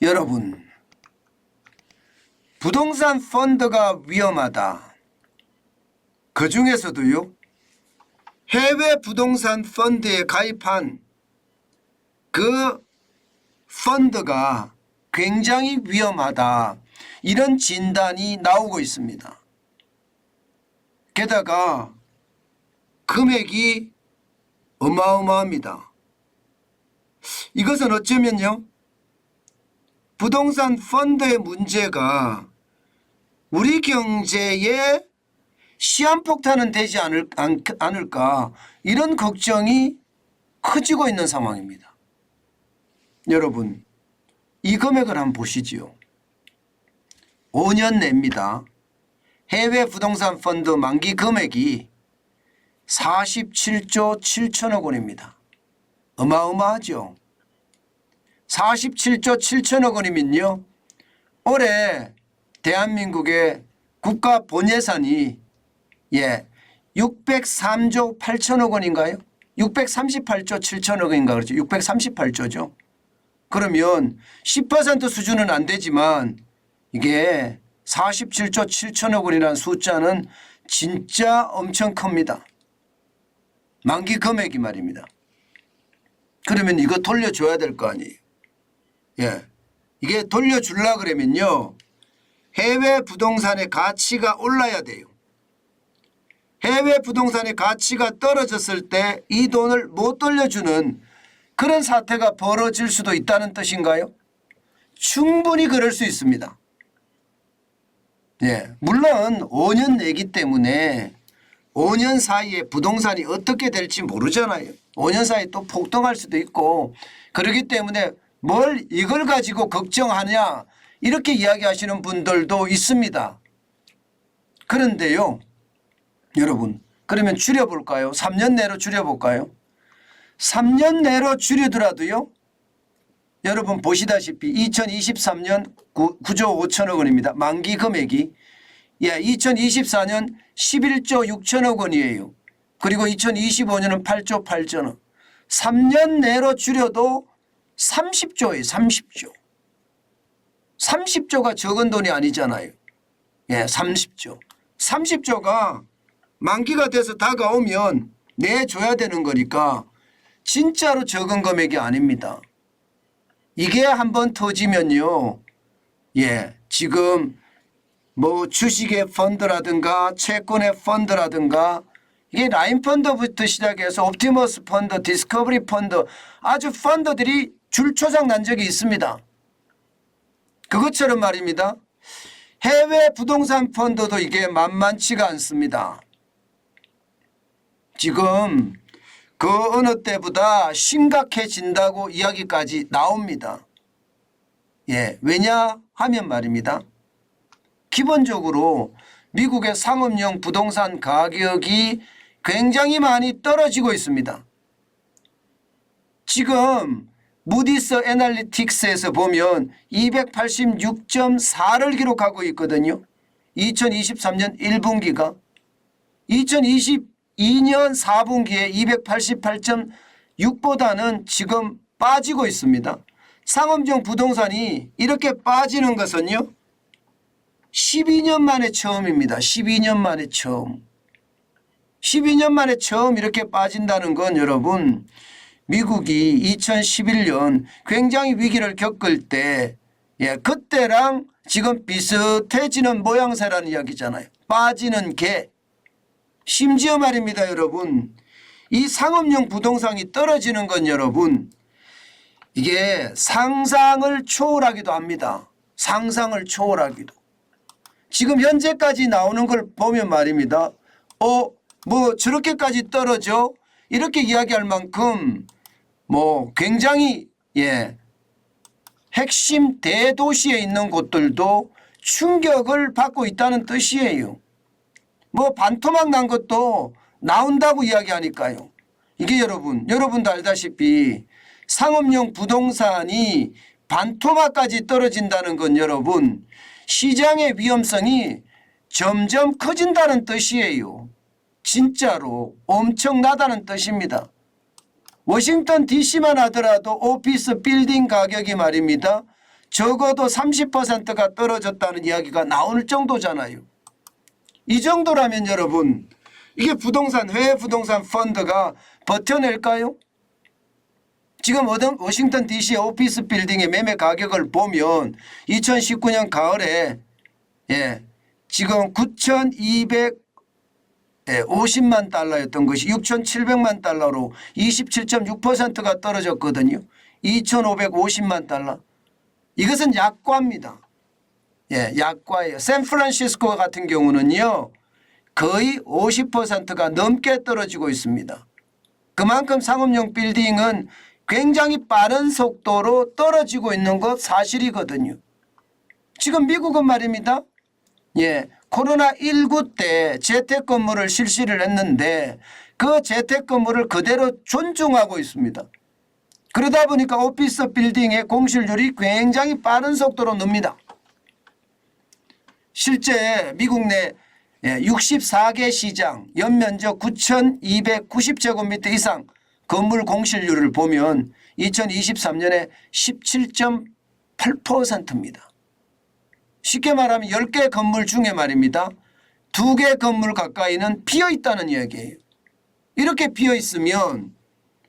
여러분, 부동산 펀드가 위험하다. 그 중에서도요, 해외 부동산 펀드에 가입한 그 펀드가 굉장히 위험하다. 이런 진단이 나오고 있습니다. 게다가 금액이 어마어마합니다. 이것은 어쩌면요, 부동산 펀드의 문제가 우리 경제에 시한폭탄은 되지 않을까, 이런 걱정이 커지고 있는 상황입니다. 여러분, 이 금액을 한번 보시지요. 5년 내입니다. 해외 부동산 펀드 만기 금액이 47조 7천억 원입니다. 어마어마하죠. 47조 7천억 원이면요, 올해 대한민국의 국가 본예산이 603조 8천억 원인가요? 638조 7천억 원인가 그렇죠. 638조죠. 그러면 10% 수준은 안 되지만 이게 47조 7천억 원이라는 숫자는 진짜 엄청 큽니다. 만기 금액이 말입니다. 그러면 이거 돌려줘야 될 거 아니에요. 이게 돌려주려고 그러면요, 해외 부동산의 가치가 올라야 돼요. 해외 부동산의 가치가 떨어졌을 때 이 돈을 못 돌려주는 그런 사태가 벌어질 수도 있다는 뜻인가요? 충분히 그럴 수 있습니다. 물론 5년 내기 때문에 5년 사이에 부동산이 어떻게 될지 모르잖아요. 5년 사이에 또 폭등할 수도 있고, 그렇기 때문에 뭘 이걸 가지고 걱정하냐, 이렇게 이야기하시는 분들도 있습니다. 그런데요, 여러분, 그러면 줄여볼까요? 3년 내로 줄여볼까요? 3년 내로 줄이더라도요, 여러분 보시다시피 2023년 9조 5천억 원입니다. 만기 금액이. 2024년 11조 6천억 원이에요. 그리고 2025년은 8조 8천억. 3년 내로 줄여도 30조예요. 30조. 30조가 적은 돈이 아니잖아요. 30조. 30조가 만기가 돼서 다가오면 내줘야 되는 거니까 진짜로 적은 금액이 아닙니다. 이게 한번 터지면요, 지금 뭐 주식의 펀드라든가 채권의 펀드라든가, 이게 라인 펀드부터 시작해서 옵티머스 펀드, 디스커버리 펀드, 아주 펀드들이 줄초장 난 적이 있습니다. 그것처럼 말입니다, 해외 부동산 펀드도 이게 만만치가 않습니다. 지금 그 어느 때보다 심각해진다고 이야기까지 나옵니다. 왜냐 하면 말입니다, 기본적으로 미국의 상업용 부동산 가격이 굉장히 많이 떨어지고 있습니다. 지금 무디스 애널리틱스에서 보면 286.4를 기록하고 있거든요. 2023년 1분기가 2022년 4분기에 288.6보다는 지금 빠지고 있습니다. 상업용 부동산이 이렇게 빠지는 것은요, 12년 만에 처음입니다. 12년 만에 처음. 12년 만에 처음 이렇게 빠진다는 건, 여러분, 미국이 2011년 굉장히 위기를 겪을 때 그때랑 지금 비슷해지는 모양새라는 이야기잖아요. 빠지는 개. 심지어 말입니다, 여러분, 이 상업용 부동산이 떨어지는 건, 여러분, 이게 상상을 초월하기도 합니다. 상상을 초월하기도. 지금 현재까지 나오는 걸 보면 말입니다, 뭐 저렇게까지 떨어져? 이렇게 이야기할 만큼 뭐 굉장히 핵심 대도시에 있는 곳들도 충격을 받고 있다는 뜻이에요. 뭐 반토막 난 것도 나온다고 이야기하니까요. 이게 여러분도 알다시피 상업용 부동산이 반토막까지 떨어진다는 건, 여러분, 시장의 위험성이 점점 커진다는 뜻이에요. 진짜로 엄청나다는 뜻입니다. 워싱턴 DC만 하더라도 오피스 빌딩 가격이 말입니다, 적어도 30%가 떨어졌다는 이야기가 나올 정도잖아요. 이 정도라면 여러분 이게 해외 부동산 펀드가 버텨낼까요? 지금 워싱턴 DC 오피스 빌딩의 매매 가격을 보면 2019년 가을에 지금 9,250만 달러였던 것이 6,700만 달러로 27.6%가 떨어졌거든요. 2,550만 달러. 이것은 약과입니다. 약과예요. 샌프란시스코 같은 경우는요. 거의 50%가 넘게 떨어지고 있습니다. 그만큼 상업용 빌딩은 굉장히 빠른 속도로 떨어지고 있는 것 사실이거든요. 지금 미국은 말입니다. 코로나19 때 재택근무를 실시를 했는데 그 재택근무를 그대로 존중하고 있습니다. 그러다 보니까 오피스 빌딩의 공실률이 굉장히 빠른 속도로 늡니다. 실제 미국 내 64개 시장 연면적 9,290제곱미터 이상 건물 공실률을 보면 2023년에 17.8%입니다. 쉽게 말하면 10개 건물 중에 말입니다. 2개 건물 가까이는 비어 있다는 이야기예요. 이렇게 비어 있으면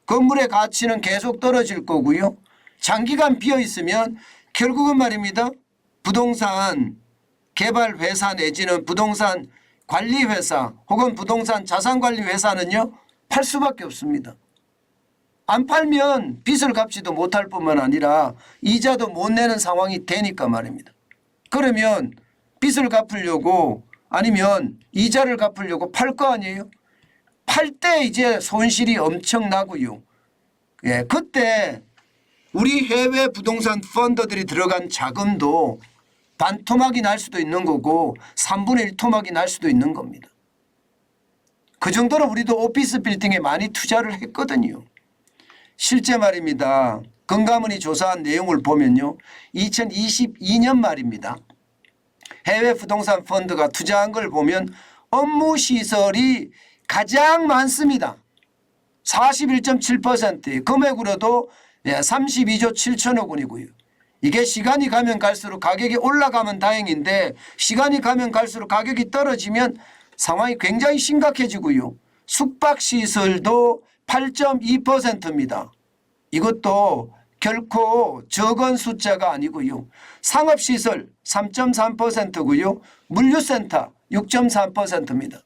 건물의 가치는 계속 떨어질 거고요. 장기간 비어 있으면 결국은 말입니다. 부동산 개발 회사 내지는 부동산 관리 회사 혹은 부동산 자산 관리 회사는요. 팔 수밖에 없습니다. 안 팔면 빚을 갚지도 못할 뿐만 아니라 이자도 못 내는 상황이 되니까 말입니다. 그러면 빚을 갚으려고 아니면 이자를 갚으려고 팔 거 아니에요? 팔 때 이제 손실이 엄청나고요. 그때 우리 해외 부동산 펀드들이 들어간 자금도 반토막이 날 수도 있는 거고 3분의 1 토막이 날 수도 있는 겁니다. 그 정도로 우리도 오피스 빌딩에 많이 투자를 했거든요. 실제 말입니다. 건가문이 조사한 내용을 보면요. 2022년 말입니다. 해외 부동산 펀드가 투자한 걸 보면 업무 시설이 가장 많습니다. 41.7%, 금액으로도 32조 7천억 원이고요. 이게 시간이 가면 갈수록 가격이 올라가면 다행인데 시간이 가면 갈수록 가격이 떨어지면 상황이 굉장히 심각해지고요. 숙박시설도 8.2%입니다. 이것도 결코 적은 숫자가 아니고요. 상업시설 3.3%고요. 물류센터 6.3%입니다.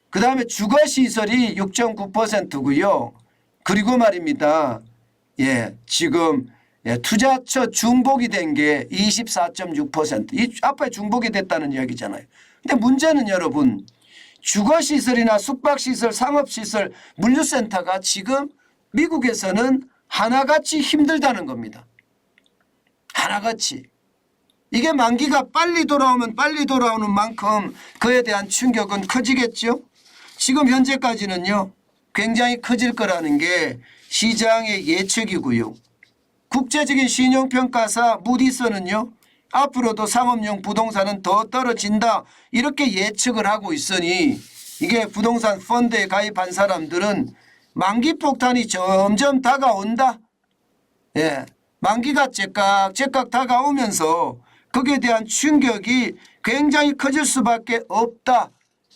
그다음에 주거시설이 6.9%고요. 그리고 말입니다. 지금 투자처 중복이 된 게 24.6%. 이 앞에 중복이 됐다는 이야기잖아요. 근데 문제는 여러분 주거시설이나 숙박시설, 상업시설, 물류센터가 지금 미국에서는 하나같이 힘들다는 겁니다. 하나같이. 이게 만기가 빨리 돌아오면 빨리 돌아오는 만큼 그에 대한 충격은 커지겠죠. 지금 현재까지는요. 굉장히 커질 거라는 게 시장의 예측이고요. 국제적인 신용평가사 무디스는요. 앞으로도 상업용 부동산은 더 떨어진다 이렇게 예측을 하고 있으니 이게 부동산 펀드에 가입한 사람들은 만기 폭탄이 점점 다가온다. 만기가 째깍째깍 다가오면서 거기에 대한 충격이 굉장히 커질 수밖에 없다.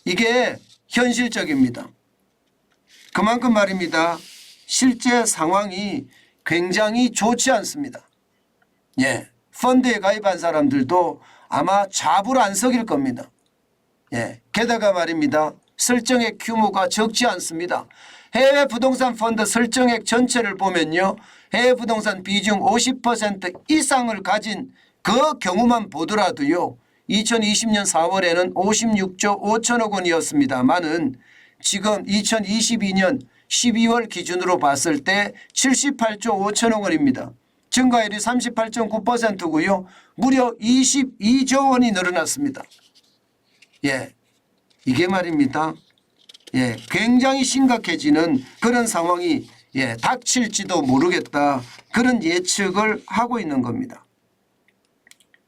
이게 현실적입니다. 그만큼 말입니다. 실제 상황이 굉장히 좋지 않습니다. 펀드에 가입한 사람들도 아마 잡을 안 썩일 겁니다. 게다가 말입니다. 설정액 규모가 적지 않습니다. 해외 부동산 펀드 설정액 전체를 보면요. 해외 부동산 비중 50% 이상을 가진 그 경우만 보더라도요. 2020년 4월에는 56조 5천억 원이었습니다만은 지금 2022년 12월 기준으로 봤을 때 78조 5천억 원입니다. 증가율이 38.9%고요. 무려 22조 원이 늘어났습니다. 이게 말입니다. 굉장히 심각해지는 그런 상황이 닥칠지도 모르겠다. 그런 예측을 하고 있는 겁니다.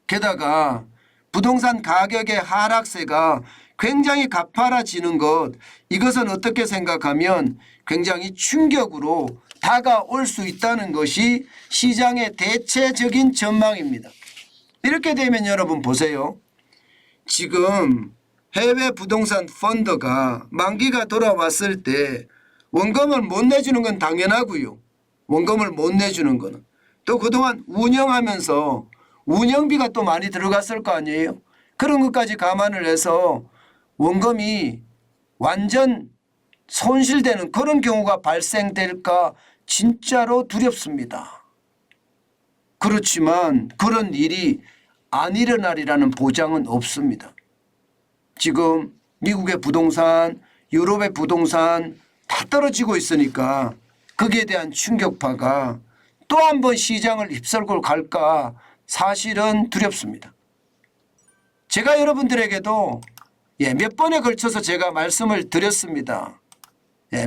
게다가 부동산 가격의 하락세가 굉장히 가파라지는 것, 이것은 어떻게 생각하면 굉장히 충격으로 다가올 수 있다는 것이 시장의 대체적인 전망입니다. 이렇게 되면 여러분 보세요. 지금 해외 부동산 펀드가 만기가 돌아왔을 때 원금을 못 내주는 건 당연하고요. 원금을 못 내주는 거는. 또 그동안 운영하면서 운영비가 또 많이 들어갔을 거 아니에요. 그런 것까지 감안을 해서 원금이 완전 손실되는 그런 경우가 발생될까 진짜로 두렵습니다. 그렇지만 그런 일이 안 일어나리라는 보장은 없습니다. 지금 미국의 부동산, 유럽의 부동산 다 떨어지고 있으니까 거기에 대한 충격파가 또 한 번 시장을 휩쓸고 갈까 사실은 두렵습니다. 제가 여러분들에게도 몇 번에 걸쳐서 제가 말씀을 드렸습니다.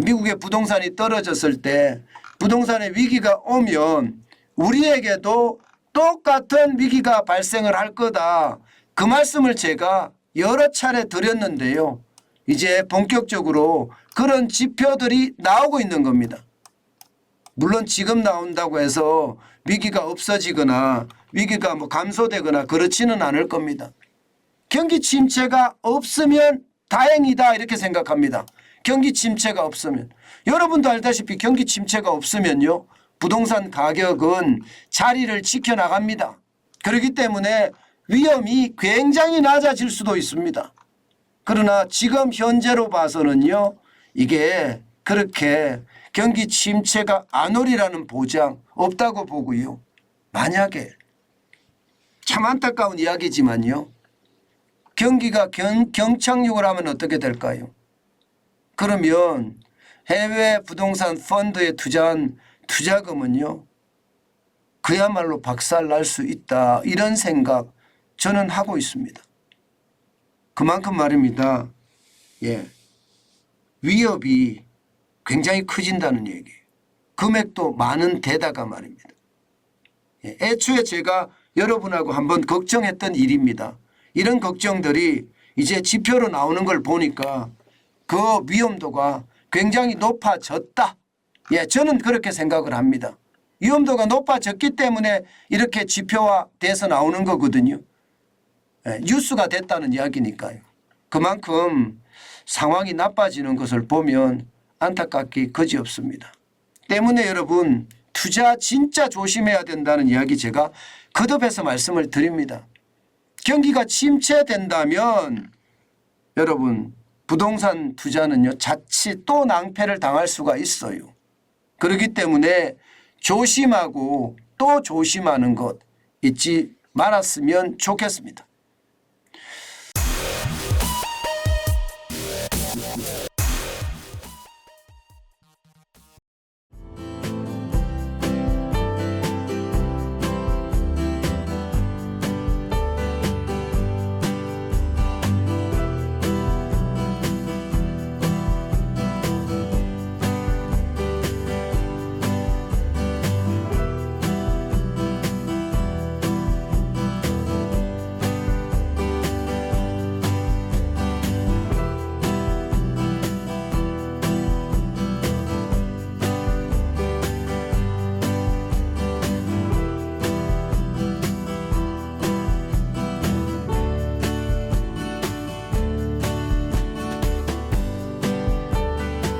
미국의 부동산이 떨어졌을 때 부동산의 위기가 오면 우리에게도 똑같은 위기가 발생을 할 거다. 그 말씀을 제가 여러 차례 드렸는데요. 이제 본격적으로 그런 지표들이 나오고 있는 겁니다. 물론 지금 나온다고 해서 위기가 없어지거나 위기가 감소되거나 그렇지는 않을 겁니다. 경기 침체가 없으면 다행이다 이렇게 생각합니다. 경기 침체가 없으면. 여러분도 알다시피 경기 침체가 없으면요. 부동산 가격은 자리를 지켜나갑니다. 그렇기 때문에 위험이 굉장히 낮아질 수도 있습니다. 그러나 지금 현재로 봐서는요. 이게 그렇게 경기 침체가 안 오리라는 보장 없다고 보고요. 만약에 참 안타까운 이야기지만요. 경기가 경착륙을 하면 어떻게 될까요? 그러면 해외 부동산 펀드에 투자한 투자금은요. 그야말로 박살날 수 있다. 이런 생각 저는 하고 있습니다. 그만큼 말입니다. 위협이 굉장히 커진다는 얘기예요. 금액도 많은 데다가 말입니다. 애초에 제가 여러분하고 한번 걱정했던 일입니다. 이런 걱정들이 이제 지표로 나오는 걸 보니까 그 위험도가 굉장히 높아졌다. 저는 그렇게 생각을 합니다. 위험도가 높아졌기 때문에 이렇게 지표화돼서 나오는 거거든요. 뉴스가 됐다는 이야기니까요. 그만큼 상황이 나빠지는 것을 보면 안타깝기 그지없습니다. 때문에 여러분 투자 진짜 조심해야 된다는 이야기 제가 거듭해서 말씀을 드립니다. 경기가 침체된다면 여러분 부동산 투자는요 자칫 또 낭패를 당할 수가 있어요. 그렇기 때문에 조심하고 또 조심하는 것 잊지 말았으면 좋겠습니다.